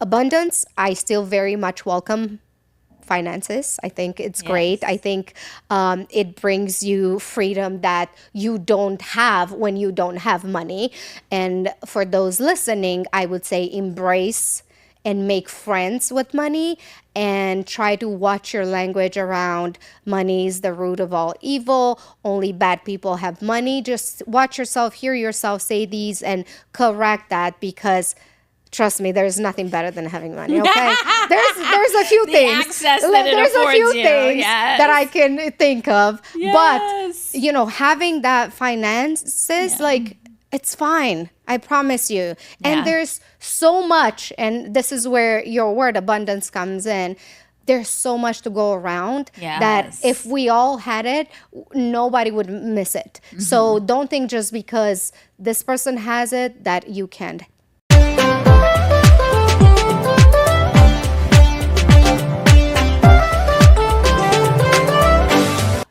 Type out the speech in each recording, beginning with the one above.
abundance, I still very much welcome finances. I think it's great. I think it brings you freedom that you don't have when you don't have money. And for those listening, I would say embrace and make friends with money, and try to watch your language around money is the root of all evil. Only bad people have money. Just watch yourself, hear yourself say these, and correct that, because trust me, there's nothing better than having money, okay? There's a few things. Access that it there's a affords few you. things Yes. that I can think of. Yes. But, having that finances, like, it's fine. I promise you. And Yeah. there's so much, and this is where your word abundance comes in. There's so much to go around that Yes. if we all had it, nobody would miss it. So don't think just because this person has it that you can't.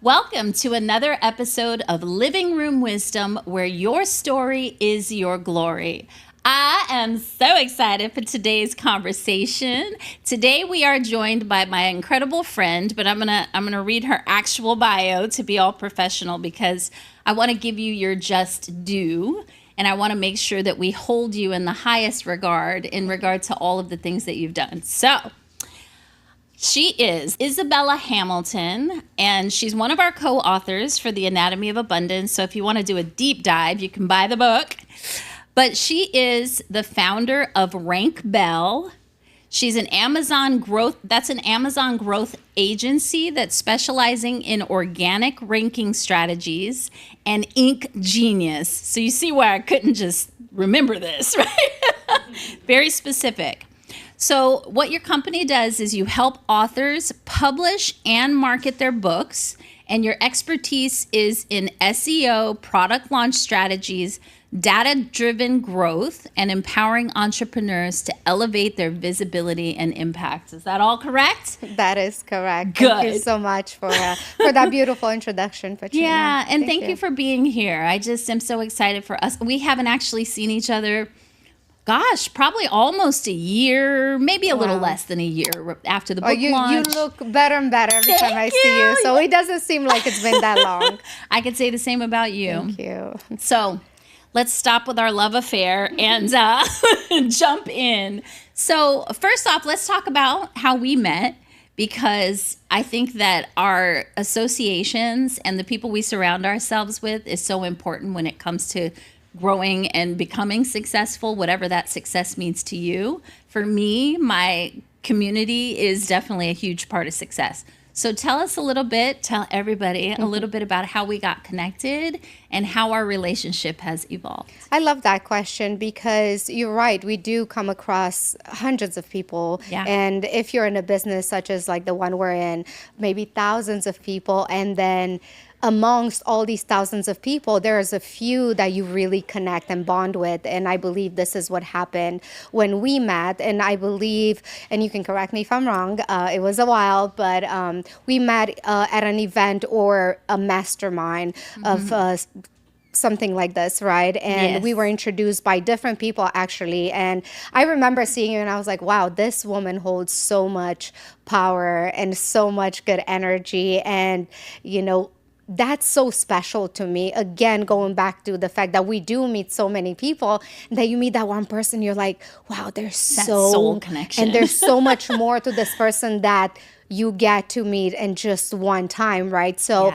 Welcome to another episode of Living Room Wisdom, where your story is your glory. I am so excited for today's conversation. Today we are joined by my incredible friend, but I'm gonna read her actual bio to be all professional, because I want to give you your just due, and I want to make sure that we hold you in the highest regard in regard to all of the things that you've done. So, she is Izabela Hamilton, and she's one of our co-authors for The Anatomy of Abundance. So if you want to do a deep dive, you can buy the book. But she is the founder of Rank Bell. She's an Amazon growth agency that's specializing in organic ranking strategies, and Ink Genius. So you see why I couldn't just remember this, right? Very specific. So what your company does is you help authors publish and market their books, and your expertise is in SEO, product launch strategies, data-driven growth, and empowering entrepreneurs to elevate their visibility and impact. Is that all correct? That is correct. Good. Thank you so much for that beautiful introduction, Patrina. Yeah, and thank you for being here. I just am so excited for us. We haven't actually seen each other, gosh, probably almost a year, maybe a little less than a year after the book launch. You look better and better every time I see you. So it doesn't seem like it's been that long. I could say the same about you. Thank you. So let's stop with our love affair and jump in. So first off, let's talk about how we met, because I think that our associations and the people we surround ourselves with is so important when it comes to growing and becoming successful, whatever that success means to you. For me, my community is definitely a huge part of success. So tell everybody a little bit about how we got connected and how our relationship has evolved. I love that question, because you're right. We do come across hundreds of people. Yeah. And if you're in a business such as like the one we're in, maybe thousands of people, and then amongst all these thousands of people, there's a few that you really connect and bond with. And I believe this is what happened when we met. And I believe, and you can correct me if I'm wrong, it was a while, but we met at an event or a mastermind of something like this, right? And we were introduced by different people, actually. And I remember seeing you and I was like, wow, this woman holds so much power and so much good energy. And, that's so special to me. Again, going back to the fact that we do meet so many people, that you meet that one person, you're like, wow, there's that soul connection. And there's so much more to this person that you get to meet in just one time, right? So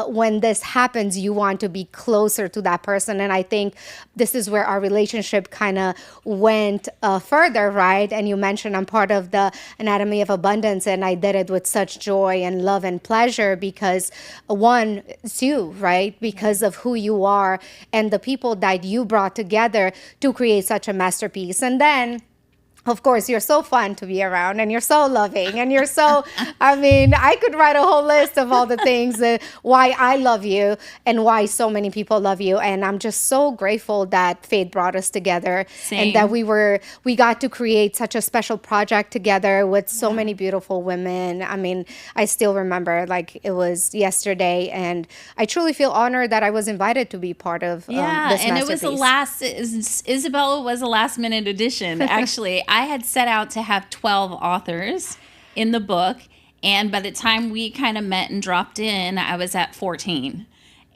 when this happens, you want to be closer to that person. And I think this is where our relationship kind of went further, right? And you mentioned I'm part of the Anatomy of Abundance, and I did it with such joy and love and pleasure, because one, it's you, right? Because of who you are and the people that you brought together to create such a masterpiece. And then, of course, you're so fun to be around, and you're so loving, and you're so, I could write a whole list of all the things why I love you and why so many people love you. And I'm just so grateful that fate brought us together. Same. And that we got to create such a special project together with so many beautiful women. I still remember like it was yesterday, and I truly feel honored that I was invited to be part of this masterpiece. And it was Izabela was a last minute addition. Actually, I had set out to have 12 authors in the book. And by the time we kind of met and dropped in, I was at 14.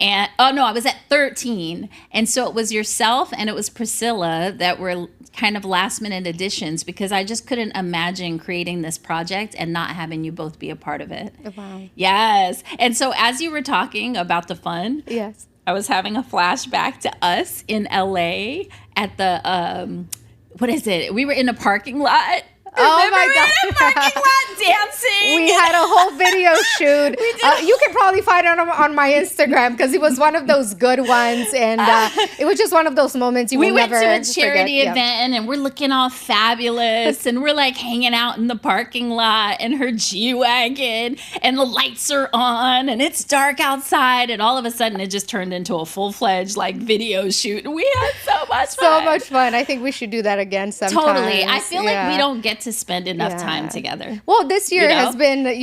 And oh no, I was at 13. And so it was yourself and it was Priscilla that were kind of last minute additions, because I just couldn't imagine creating this project and not having you both be a part of it. Wow. Yes. And so as you were talking about the fun, Yes. I was having a flashback to us in LA at the what is it? We were in a parking lot. Oh my We God. were in a parking lot dancing. We had a whole video shoot. You can probably find it on my Instagram, because it was one of those good ones. And it was just one of those moments you will never We went to a charity forget. event and we're looking all fabulous and we're like hanging out in the parking lot in her G-Wagon and the lights are on and it's dark outside, and all of a sudden it just turned into a full-fledged like video shoot. We had so much fun. So much fun. I think we should do that again sometime. Totally. I feel like we don't get to spend enough time together. Well, this year You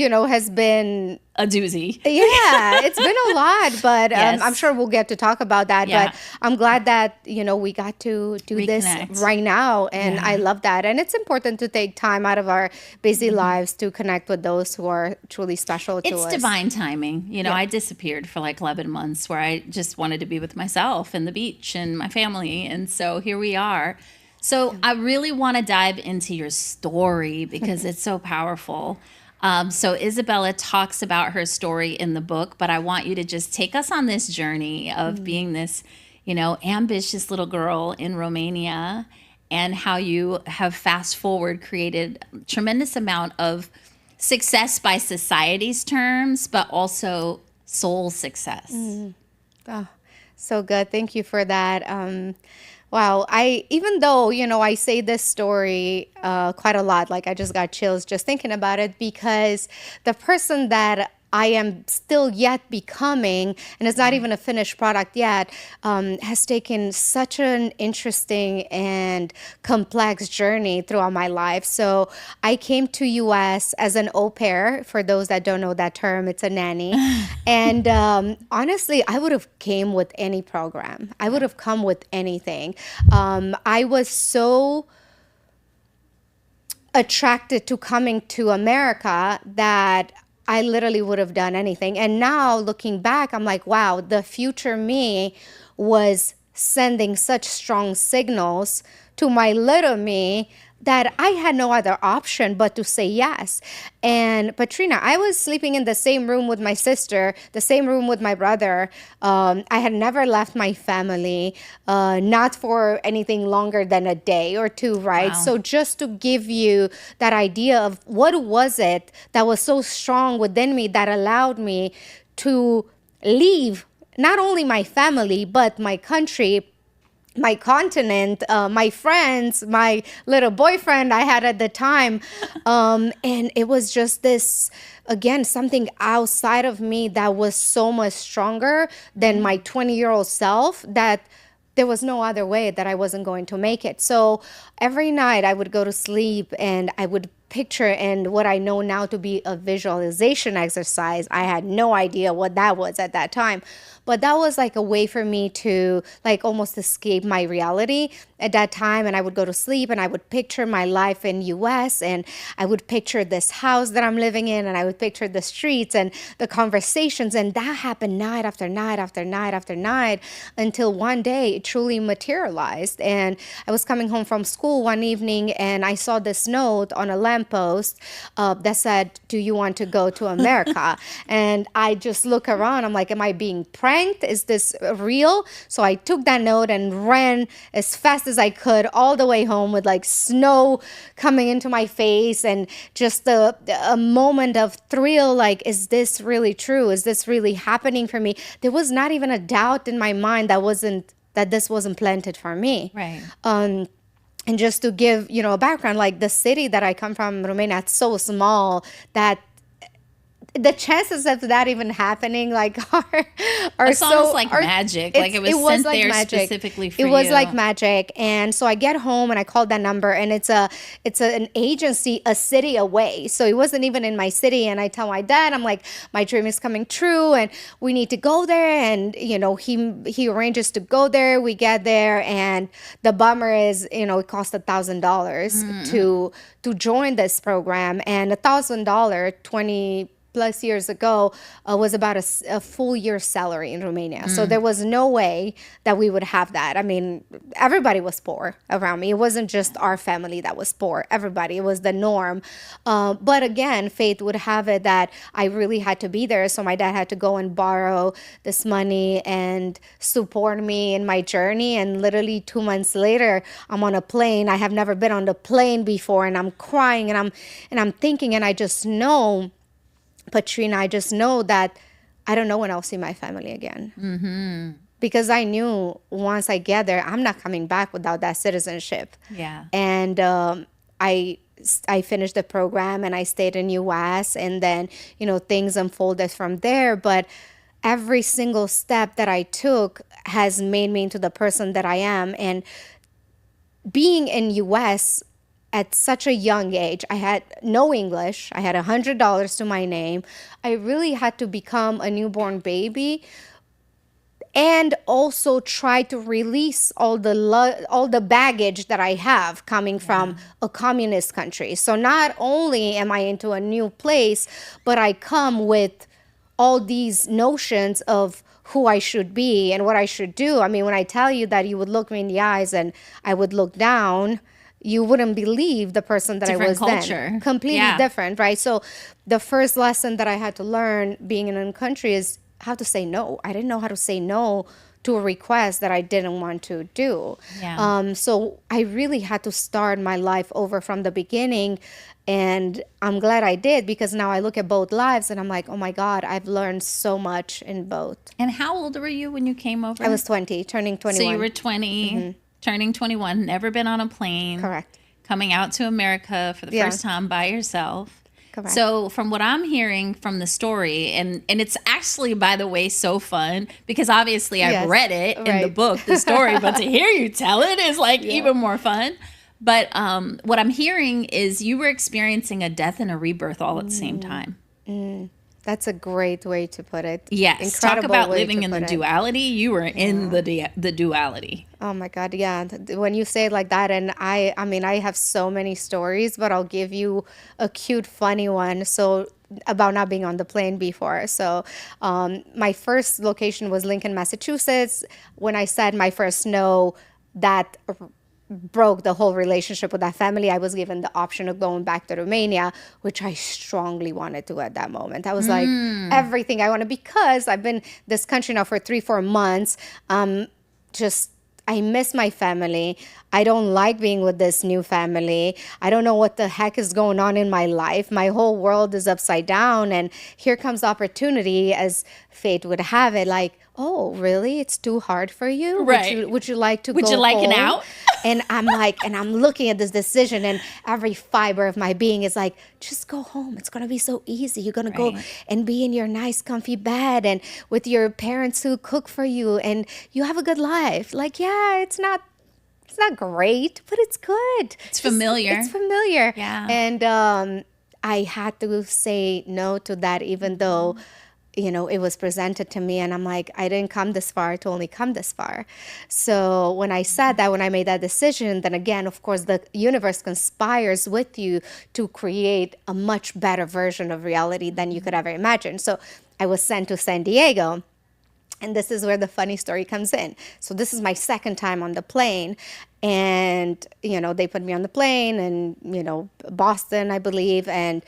know? has been A doozy. yeah, it's been a lot, but Yes. I'm sure we'll get to talk about that. Yeah. But I'm glad that, we got to do this Reconnect. right now. And I love that. And it's important to take time out of our busy lives to connect with those who are truly special to us. It's divine timing. I disappeared for like 11 months where I just wanted to be with myself and the beach and my family. And so here we are. So I really want to dive into your story because it's so powerful. So Izabela talks about her story in the book, but I want you to just take us on this journey of being this, ambitious little girl in Romania, and how you have fast forward created a tremendous amount of success by society's terms, but also soul success. Oh, so good. Thank you for that. Wow. Even though, I say this story quite a lot, like I just got chills just thinking about it, because the person that I am still yet becoming, and it's not even a finished product yet, has taken such an interesting and complex journey throughout my life. So I came to US as an au pair. For those that don't know that term, it's a nanny. And honestly, I would have came with any program. I would have come with anything. I was so attracted to coming to America that I literally would have done anything. And now looking back, I'm like, wow, the future me was sending such strong signals to my little me that I had no other option but to say yes. And Patrina, I was sleeping in the same room with my sister, the same room with my brother. I had never left my family, not for anything longer than a day or two, right? Wow. So just to give you that idea of what was it that was so strong within me that allowed me to leave not only my family, but my country, my continent, my friends, my little boyfriend I had at the time. And it was just this, again, something outside of me that was so much stronger than my 20-year-old self, that there was no other way that I wasn't going to make it. So every night I would go to sleep and I would picture, and what I know now to be a visualization exercise, I had no idea what that was at that time. But that was like a way for me to like almost escape my reality at that time. And I would go to sleep and I would picture my life in US, and I would picture this house that I'm living in, and I would picture the streets and the conversations. And that happened night after night after night after night until one day it truly materialized. And I was coming home from school one evening and I saw this note on a lamppost that said, "Do you want to go to America?" And I just look around. I'm like, am I being pranked? Is this real? So I took that note and ran as fast as I could all the way home with like snow coming into my face, and just a moment of thrill, like, is this really true? Is this really happening for me? There was not even a doubt in my mind that this wasn't planted for me. Right. And just to give, a background, like the city that I come from, Romania, it's so small that the chances of that even happening like are It's almost like are, magic. Like it was sent like there magic. specifically for It you. was like magic. And so I get home and I called that number, and it's an agency a city away, so it wasn't even in my city. And I tell my dad, I'm like, my dream is coming true and we need to go there. And he arranges to go there. We get there, and the bummer is, it cost $1,000 to join this program. And $1,000 20 plus years ago was about a full year's salary in Romania. So there was no way that we would have that. I mean, everybody was poor around me. It wasn't just our family that was poor. Everybody. It was the norm. But again, fate would have it that I really had to be there. So my dad had to go and borrow this money and support me in my journey. And literally 2 months later, I'm on a plane. I have never been on the plane before, and I'm crying and I'm thinking, and I just know, Patrina, I just know that I don't know when I'll see my family again. Mm-hmm. Because I knew once I get there, I'm not coming back without that citizenship. Yeah. And I finished the program and I stayed in U.S. and then, things unfolded from there. But every single step that I took has made me into the person that I am. And being in U.S., at such a young age, I had no English. I had $100 to my name. I really had to become a newborn baby and also try to release all the baggage that I have coming from a communist country. So not only am I into a new place, but I come with all these notions of who I should be and what I should do. I mean, when I tell you that you would look me in the eyes and I would look down, you wouldn't believe the person that Different I was culture. then. Completely different, right? So the first lesson that I had to learn being in a country is how to say no. I didn't know how to say no to a request that I didn't want to do. Yeah. So I really had to start my life over from the beginning. And I'm glad I did, because now I look at both lives and I'm like, oh my God, I've learned so much in both. And how old were you when you came over? I was 20, turning 21. So you were 20, turning 21, never been on a plane. Correct. Coming out to America for the first time by yourself. Correct. So from what I'm hearing from the story, and it's actually, by the way, so fun, because obviously I've read it in the book, the story, but to hear you tell it is like even more fun. But what I'm hearing is you were experiencing a death and a rebirth all at the same time. That's a great way to put it. Yes. Incredible Talk about way living to in the put it. duality. You were in the duality. Oh my God, yeah. When you say it like that, and I mean, I have so many stories, but I'll give you a cute, funny one. So about not being on the plane before. So my first location was Lincoln, Massachusetts. When I said my first no, that broke the whole relationship with that family. I was given the option of going back to Romania, which I strongly wanted to at that moment. I was like, everything I wanted, because I've been this country now for 3-4 months. I miss my family. I don't like being with this new family. I don't know what the heck is going on in my life. My whole world is upside down. And here comes opportunity, as fate would have it, like, oh, really? It's too hard for you? Right. Would you like to go Would you like home? an out? And I'm like, and I'm looking at this decision, and every fiber of my being is like, just go home. It's going to be so easy. You're going to go and be in your nice, comfy bed and with your parents who cook for you, and you have a good life. Like, yeah, it's not great, but it's good. It's familiar. It's familiar. Yeah. And I had to say no to that, even though, it was presented to me, and I'm like, I didn't come this far to only come this far. So when I said that, when I made that decision, then again, of course, the universe conspires with you to create a much better version of reality than you could ever imagine. So I was sent to San Diego. And this is where the funny story comes in. So this is my second time on the plane. And, they put me on the plane and, Boston, I believe. And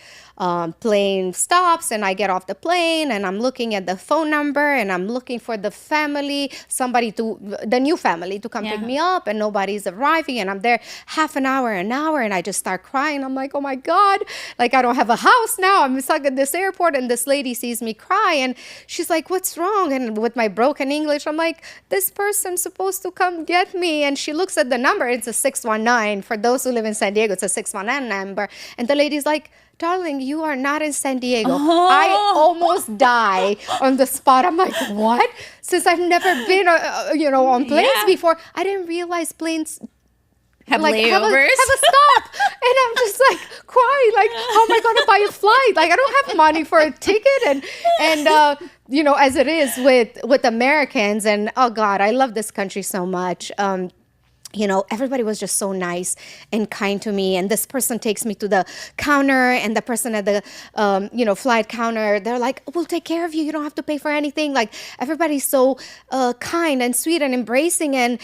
plane stops and I get off the plane and I'm looking at the phone number and I'm looking for the family, the new family to come pick me up, and nobody's arriving. And I'm there half an hour, and I just start crying. I'm like, oh my God, like I don't have a house now. I'm stuck at this airport, and this lady sees me cry and she's like, what's wrong? And with my broken English, I'm like, this person's supposed to come get me. And she looks at the number. It's a 619. For those who live in San Diego, it's a 619 number. And the lady's like, darling, you are not in San Diego. I almost die on the spot. I'm like, what? Since I've never been, on planes before, I didn't realize planes have like layovers. have a stop. And I'm just like crying, like, how am I going to buy a flight? Like, I don't have money for a ticket. And as it is with Americans, and oh God, I love this country so much. Everybody was just so nice and kind to me. And this person takes me to the counter, and the person at the, flight counter, they're like, we'll take care of you. You don't have to pay for anything. Like, everybody's so kind and sweet and embracing. And,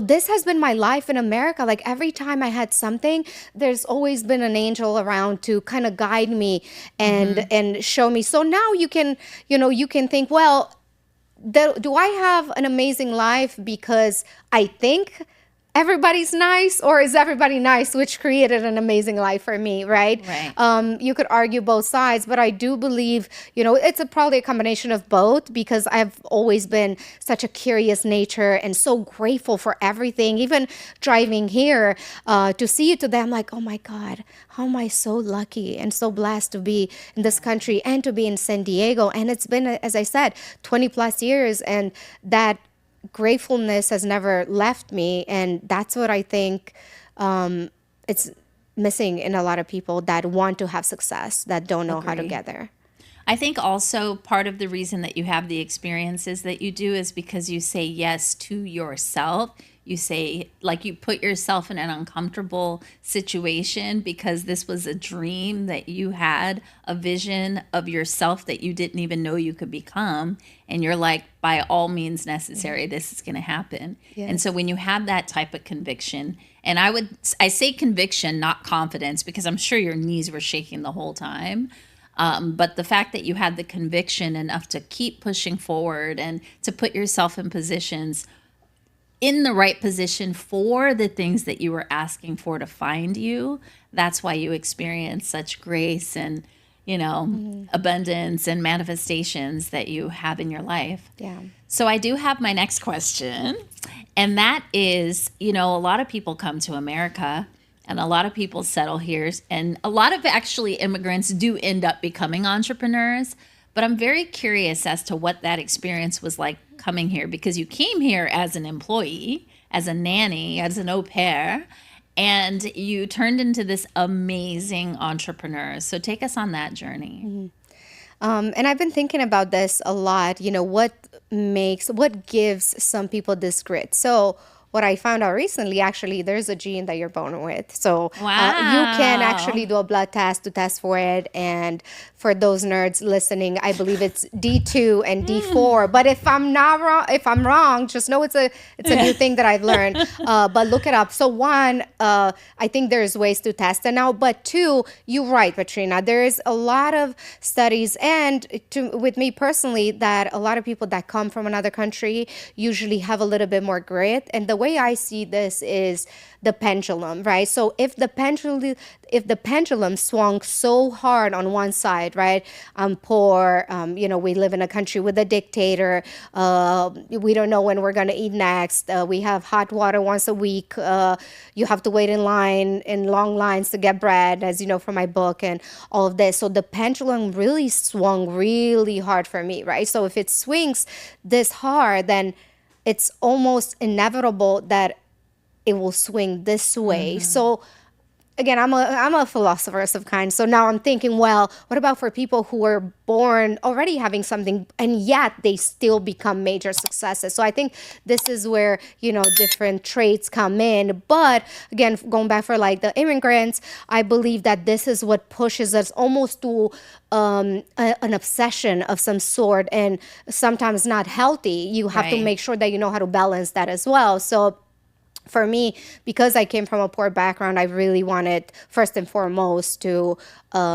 this has been my life in America. Like, every time I had something, there's always been an angel around to kind of guide me and show me. So now you can think, well, do I have an amazing life because I think everybody's nice, or is everybody nice, which created an amazing life for me, right? You could argue both sides, but I do believe, it's probably a combination of both, because I've always been such a curious nature and so grateful for everything. Even driving here to see you today, I'm like, oh my God, how am I so lucky and so blessed to be in this country and to be in San Diego. And it's been, as I said, 20 plus years, and that gratefulness has never left me. And that's what I think it's missing in a lot of people that want to have success, that don't know how to get there. I think also part of the reason that you have the experiences that you do is because you say yes to yourself. You say, like, you put yourself in an uncomfortable situation because this was a dream that you had, a vision of yourself that you didn't even know you could become. And you're like, by all means necessary, this is going to happen. Yes. And so when you have that type of conviction, and I say conviction, not confidence, because I'm sure your knees were shaking the whole time. But the fact that you had the conviction enough to keep pushing forward and to put yourself in the right position for the things that you were asking for to find you, that's why you experience such grace and, abundance and manifestations that you have in your life. Yeah. So I do have my next question, and that is, a lot of people come to America and a lot of people settle here, and a lot of actually immigrants do end up becoming entrepreneurs. But I'm very curious as to what that experience was like coming here, because you came here as an employee, as a nanny, as an au pair, and you turned into this amazing entrepreneur. So take us on that journey. Mm-hmm. And I've been thinking about this a lot, what gives some people this grit. So what I found out recently, actually, there's a gene that you're born with. So you can actually do a blood test to test for it. And for those nerds listening, I believe it's D2 and D4. But if I'm wrong, just know it's a new thing that I've learned. But look it up. So one, I think there's ways to test it now. But two, you're right, Patrina. There's a lot of studies, and with me personally, that a lot of people that come from another country usually have a little bit more grit. And the way I see this is the pendulum, right? So if the pendulum swung so hard on one side, right? I'm poor, we live in a country with a dictator. We don't know when we're going to eat next. We have hot water once a week. You have to wait in long lines to get bread, as you know from my book and all of this. So the pendulum really swung really hard for me, right? So if it swings this hard, then it's almost inevitable that it will swing this way. Mm-hmm. So again, I'm a philosopher of some kind. So now I'm thinking, well, what about for people who were born already having something and yet they still become major successes? So I think this is where, different traits come in. But again, going back for like the immigrants, I believe that this is what pushes us almost to an obsession of some sort, and sometimes not healthy. You have to make sure that you know how to balance that as well. So for me, because I came from a poor background, I really wanted, first and foremost, to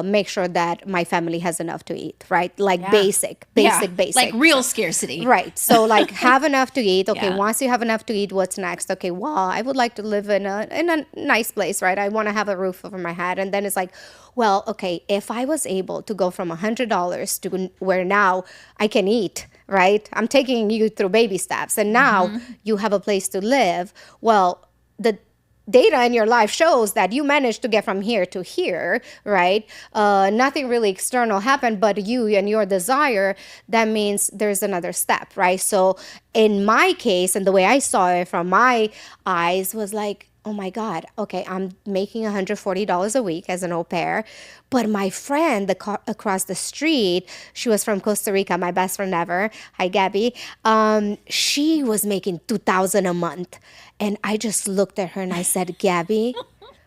make sure that my family has enough to eat, right? Like basic. Like real scarcity. Right. So like have enough to eat. Okay, once you have enough to eat, what's next? Okay, well, I would like to live in a nice place, right? I want to have a roof over my head. And then it's like, well, okay, if I was able to go from $100 to where now I can eat, right? I'm taking you through baby steps, and now you have a place to live. Well, data in your life shows that you managed to get from here to here, right? Nothing really external happened, but you and your desire, that means there's another step, right? So in my case, and the way I saw it from my eyes was like, oh my God, okay, I'm making $140 a week as an au pair. But my friend across the street, she was from Costa Rica, my best friend ever. Hi, Gabby. She was making 2,000 a month. And I just looked at her and I said, Gabby,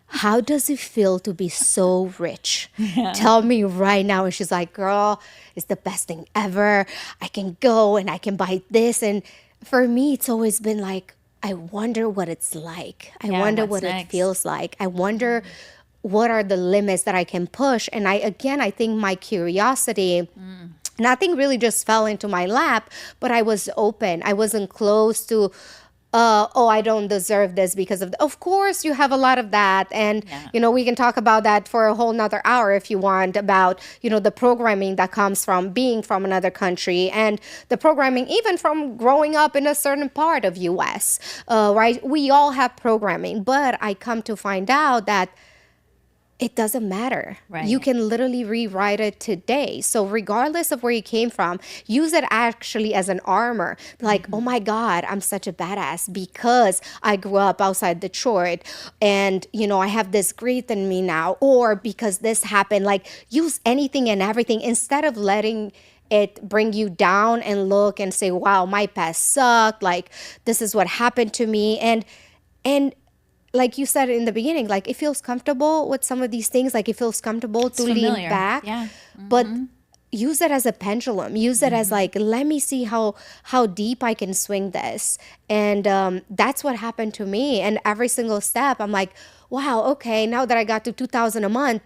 how does it feel to be so rich? Yeah. Tell me right now. And she's like, girl, it's the best thing ever. I can go and I can buy this. And for me, it's always been like, I wonder what it's like. I Yeah, wonder what's what it next? feels like. I wonder what are the limits that I can push. And I think my curiosity, nothing really just fell into my lap, but I was open. I wasn't close to, oh, I don't deserve this because of course you have a lot of that. And, Yeah. we can talk about that for a whole nother hour if you want, about, the programming that comes from being from another country, and the programming even from growing up in a certain part of US, right? We all have programming, but I come to find out that it doesn't matter. Right. You can literally rewrite it today. So regardless of where you came from, use it actually as an armor. Like, oh my God, I'm such a badass because I grew up outside Detroit and, I have this grit in me now, or because this happened. Like, use anything and everything instead of letting it bring you down and look and say, wow, my past sucked. Like, this is what happened to me. And like you said in the beginning, like it feels comfortable with some of these things, like it feels comfortable to lean familiar. back. Yeah. But use it as a pendulum. Use it as like, let me see how deep I can swing this. And that's what happened to me. And every single step, I'm like, wow, okay, now that I got to 2,000 a month,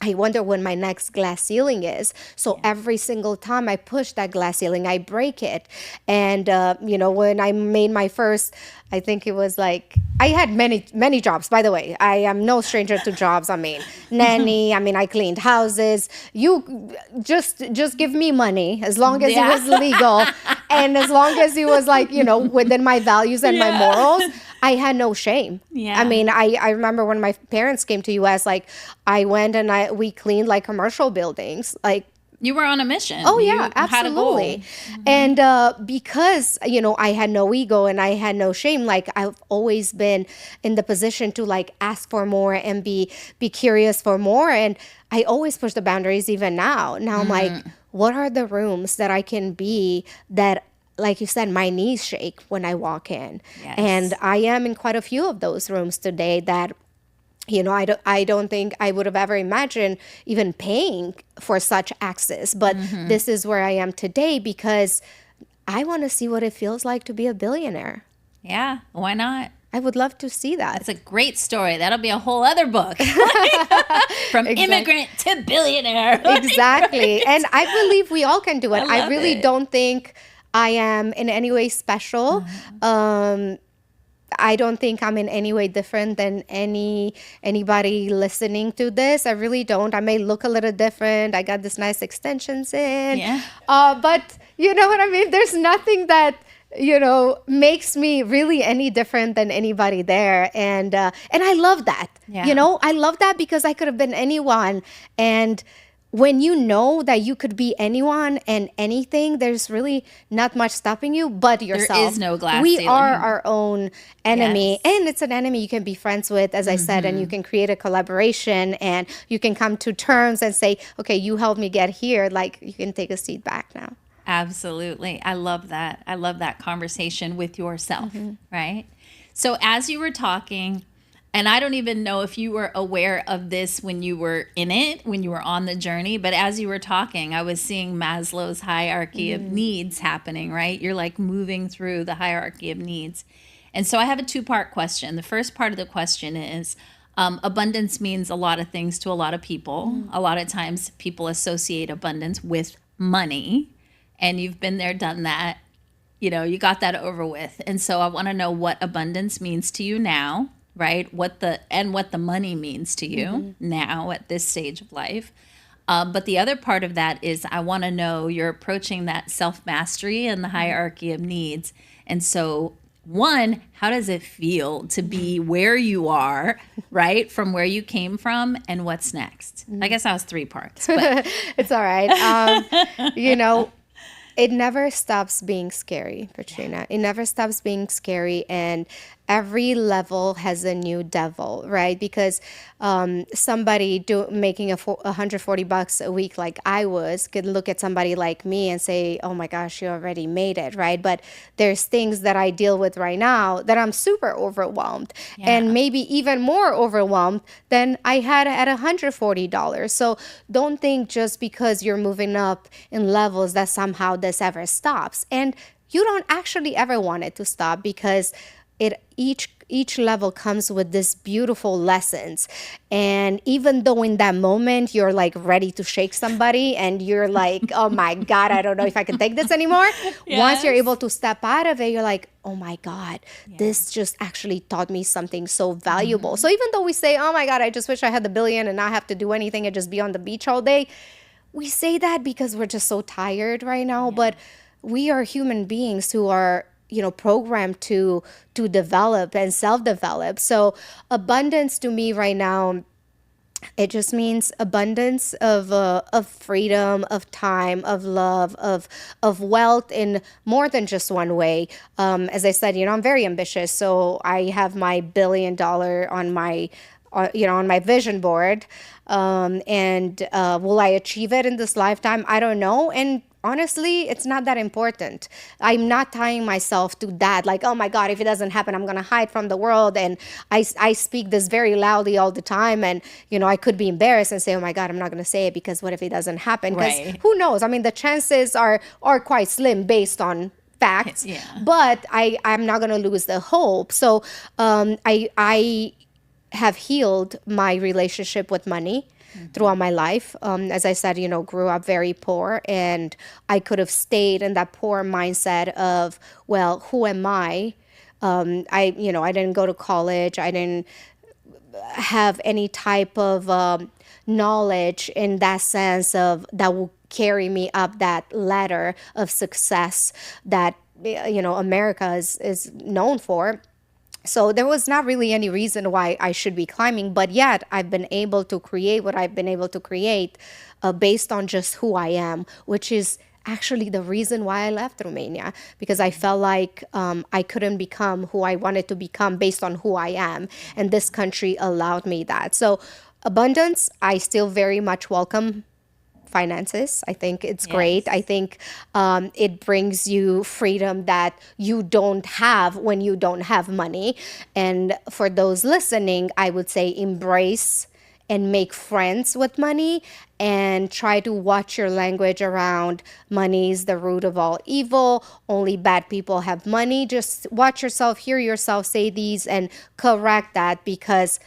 I wonder when my next glass ceiling is. So every single time I push that glass ceiling, I break it. And, when I made my first, I think it was like, I had many jobs, by the way. I am no stranger to jobs. I mean, nanny, I cleaned houses. You just give me money as long as it was legal. And as long as it was like, within my values and my morals. I had no shame. Yeah. I remember when my parents came to US, like I went and we cleaned like commercial buildings. Like, You were on a mission. oh You yeah, had a goal. absolutely. And because, I had no ego and I had no shame, like I've always been in the position to like ask for more and be curious for more. And I always push the boundaries even now. Now I'm like, what are the rooms that I can be that, like you said, my knees shake when I walk in. Yes. And I am in quite a few of those rooms today that, I don't think I would have ever imagined even paying for such access. But this is where I am today because I want to see what it feels like to be a billionaire. Yeah. Why not? I would love to see that. That's a great story. That'll be a whole other book. From immigrant to billionaire. Exactly. And I believe we all can do it. I love really it. don't think I am in any way special. I don't think I'm in any way different than anybody listening to this. I really don't. I may look a little different. I got this nice extensions in. Yeah. But you know what I mean? There's nothing that makes me really any different than anybody there. And I love that. Yeah. I love that because I could have been anyone. And when you know that you could be anyone and anything, there's really not much stopping you but yourself. is no glass We ceiling. are our own enemy. Yes. And it's an enemy you can be friends with, as I said, and you can create a collaboration and you can come to terms and say, okay, you helped me get here. Like, you can take a seat back now. Absolutely. I love that. I love that conversation with yourself, right? So as you were talking, and I don't even know if you were aware of this when you were in it, when you were on the journey, but as you were talking, I was seeing Maslow's hierarchy of needs happening, right? You're like moving through the hierarchy of needs. And so I have a two-part question. The first part of the question is, abundance means a lot of things to a lot of people. A lot of times people associate abundance with money, and you've been there, done that. You got that over with. And so I want to know what abundance means to you now, right? What the money means to you now at this stage of life. But the other part of that is I want to know you're approaching that self-mastery and the hierarchy of needs. And so one, how does it feel to be where you are, right? From where you came from, and what's next? I guess that was 3 parts. But It's all right. You know, it never stops being scary, Patrina. It never stops being scary, and every level has a new devil, right? Because somebody making $140 a week like I was could look at somebody like me and say, "Oh my gosh, you already made it," right? But there's things that I deal with right now that I'm super overwhelmed, and maybe even more overwhelmed than I had at $140. So don't think just because you're moving up in levels that somehow this ever stops. And you don't actually ever want it to stop, because each level comes with this beautiful lessons. And even though in that moment you're like ready to shake somebody and you're like, oh my God, I don't know if I can take this anymore. Once you're able to step out of it, you're like, oh my God, this just actually taught me something so valuable. So even though we say, oh my God, I just wish I had the billion and not have to do anything and just be on the beach all day, we say that because we're just so tired right now. But we are human beings who are, programmed to develop and self-develop. So abundance to me right now, it just means abundance of freedom, of time, of love, of wealth in more than just one way. As I said, I'm very ambitious, so I have my $1 billion on my on my vision board. And will I achieve it in this lifetime? I don't know. And honestly, it's not that important. I'm not tying myself to that. Like, oh my God, if it doesn't happen, I'm going to hide from the world. And I speak this very loudly all the time. And, I could be embarrassed and say, oh my God, I'm not going to say it because what if it doesn't happen? Because who knows? I mean, the chances are quite slim based on facts. But I'm not going to lose the hope. So I have healed my relationship with money throughout my life. As I said, grew up very poor, and I could have stayed in that poor mindset of, well, who am I? I didn't go to college. I didn't have any type of knowledge in that sense of that will carry me up that ladder of success that America is known for. So there was not really any reason why I should be climbing, but yet I've been able to create what I've been able to create based on just who I am, which is actually the reason why I left Romania, because I felt like I couldn't become who I wanted to become based on who I am. And this country allowed me that. So abundance, I still very much welcome finances. I think it's great. I think it brings you freedom that you don't have when you don't have money. And for those listening, I would say embrace and make friends with money, and try to watch your language around money is the root of all evil. Only bad people have money. Just watch yourself, hear yourself say these, and correct that, because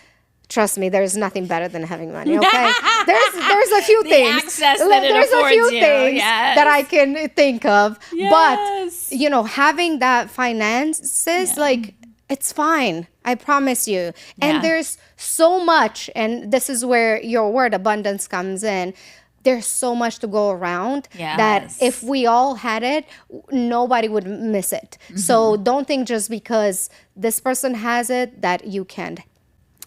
trust me, there's nothing better than having money, okay? There's a few things. Access that there's a few things yes. that I can think of. Yes. But, having that finances, like, it's fine. I promise you. And there's so much, and this is where your word abundance comes in. There's so much to go around that if we all had it, nobody would miss it. So don't think just because this person has it that you can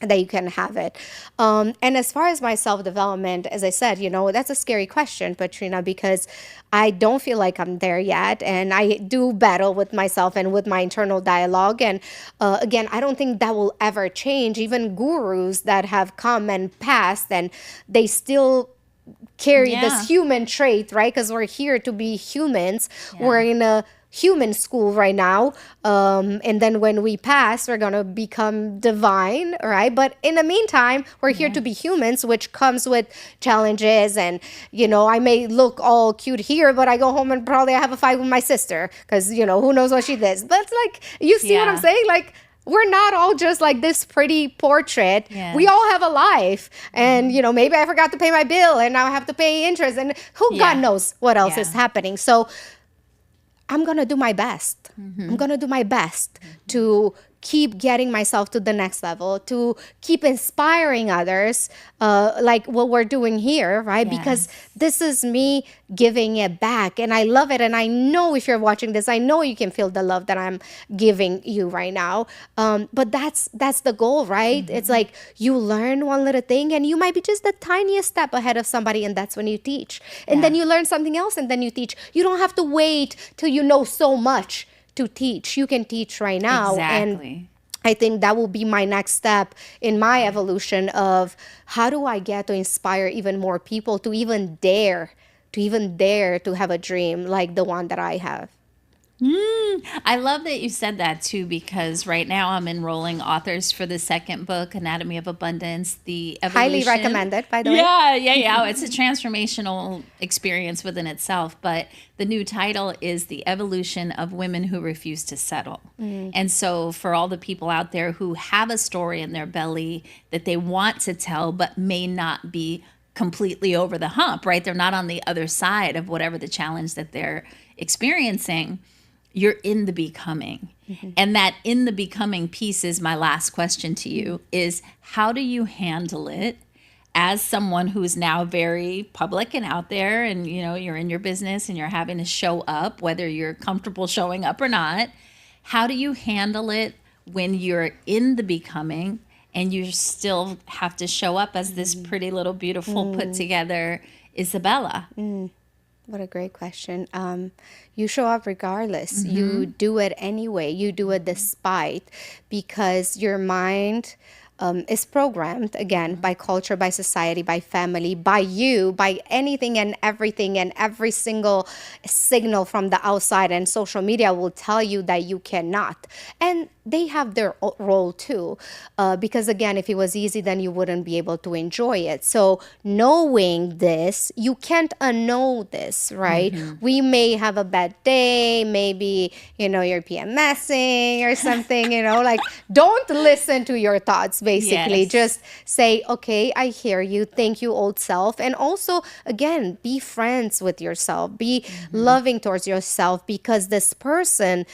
have it. And as far as my self-development, as I said, that's a scary question, Patrina, because I don't feel like I'm there yet. And I do battle with myself and with my internal dialogue. And again, I don't think that will ever change. Even gurus that have come and passed, and they still carry this human trait, right? Because we're here to be humans. We're in a human school right now, and then when we pass, we're gonna become divine, right? But in the meantime, we're here to be humans, which comes with challenges. And I may look all cute here, but I go home and probably I have a fight with my sister, because who knows what she does. But it's like, you see what I'm saying? Like, we're not all just like this pretty portrait. We all have a life. And, maybe I forgot to pay my bill and now I have to pay interest, and God knows what else is happening. So I'm going to do my best. I'm going to do my best to keep getting myself to the next level, to keep inspiring others, like what we're doing here, right? Because this is me giving it back, and I love it. And I know if you're watching this, I know you can feel the love that I'm giving you right now. But that's the goal, right? It's like you learn one little thing, and you might be just the tiniest step ahead of somebody, and that's when you teach. And then you learn something else, and then you teach. You don't have to wait till you know so much to teach. You can teach right now. Exactly. And I think that will be my next step in my evolution of how do I get to inspire even more people to even dare to have a dream like the one that I have. I love that you said that too, because right now I'm enrolling authors for the second book, Anatomy of Abundance, the evolution. Highly recommended, by the way. Yeah. It's a transformational experience within itself. But the new title is The Evolution of Women Who Refuse to Settle. And so for all the people out there who have a story in their belly that they want to tell, but may not be completely over the hump, right? They're not on the other side of whatever the challenge that they're experiencing. You're in the becoming. And that in the becoming piece is my last question to you, is how do you handle it as someone who's now very public and out there, and you're in your business and you're having to show up, whether you're comfortable showing up or not? How do you handle it when you're in the becoming and you still have to show up as this pretty little beautiful put together Izabela? What a great question. You show up regardless. You do it anyway. You do it despite, because your mind is programmed, again, by culture, by society, by family, by you, by anything and everything, and every single signal from the outside. And social media will tell you that you cannot. And they have their role too. Because again, if it was easy, then you wouldn't be able to enjoy it. So knowing this, you can't unknow this, right? We may have a bad day, maybe, you're PMSing or something, like don't listen to your thoughts, basically. Just say, okay, I hear you. Thank you, old self. And also, again, be friends with yourself. Be loving towards yourself, because this person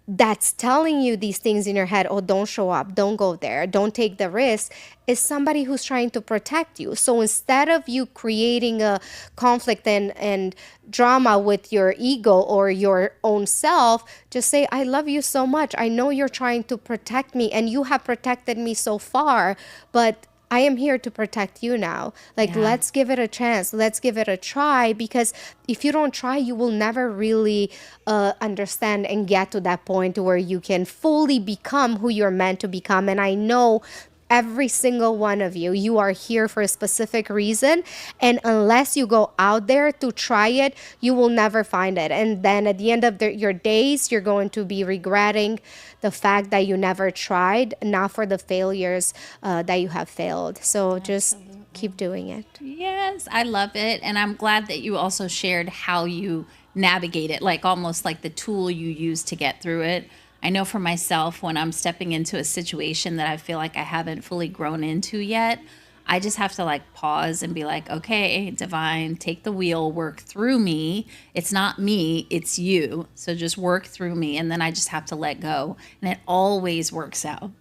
that's telling you these things in your head, oh, don't show up, don't go there, don't take the risk, is somebody who's trying to protect you. So instead of you creating a conflict and drama with your ego or your own self, just say, I love you so much. I know you're trying to protect me, and you have protected me so far, but I am here to protect you now. Let's give it a chance. Let's give it a try, because if you don't try, you will never really understand and get to that point where you can fully become who you're meant to become. And I know every single one of you, you are here for a specific reason. And unless you go out there to try it, you will never find it. And then at the end of your days, you're going to be regretting the fact that you never tried, not for the failures that you have failed. So just keep doing it. Yes, I love it. And I'm glad that you also shared how you navigate it, like almost like the tool you use to get through it. I know for myself, when I'm stepping into a situation that I feel like I haven't fully grown into yet, I just have to pause and be like, okay, divine, take the wheel, work through me. It's not me, it's you. So just work through me. And then I just have to let go. And it always works out.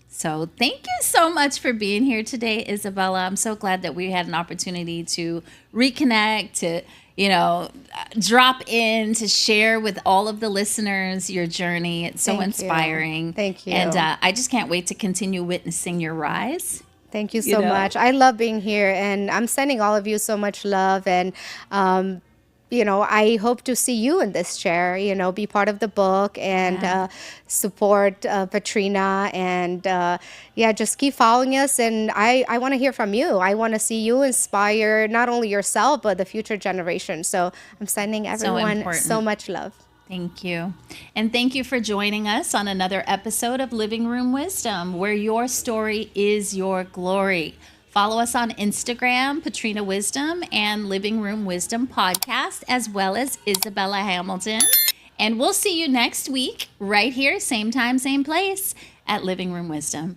So thank you so much for being here today, Izabela. I'm so glad that we had an opportunity to reconnect, to drop in, to share with all of the listeners your journey. It's so inspiring. Thank you. And I just can't wait to continue witnessing your rise. Thank you so much. I love being here, and I'm sending all of you so much love. And I hope to see you in this chair, be part of the book and support Patrina. And just keep following us. And I want to hear from you. I want to see you inspire not only yourself, but the future generation. So I'm sending everyone so much love. Thank you. And thank you for joining us on another episode of Living Room Wisdom, where your story is your glory. Follow us on Instagram, Patrina Wisdom and Living Room Wisdom Podcast, as well as Izabela Hamilton. And we'll see you next week right here, same time, same place at Living Room Wisdom.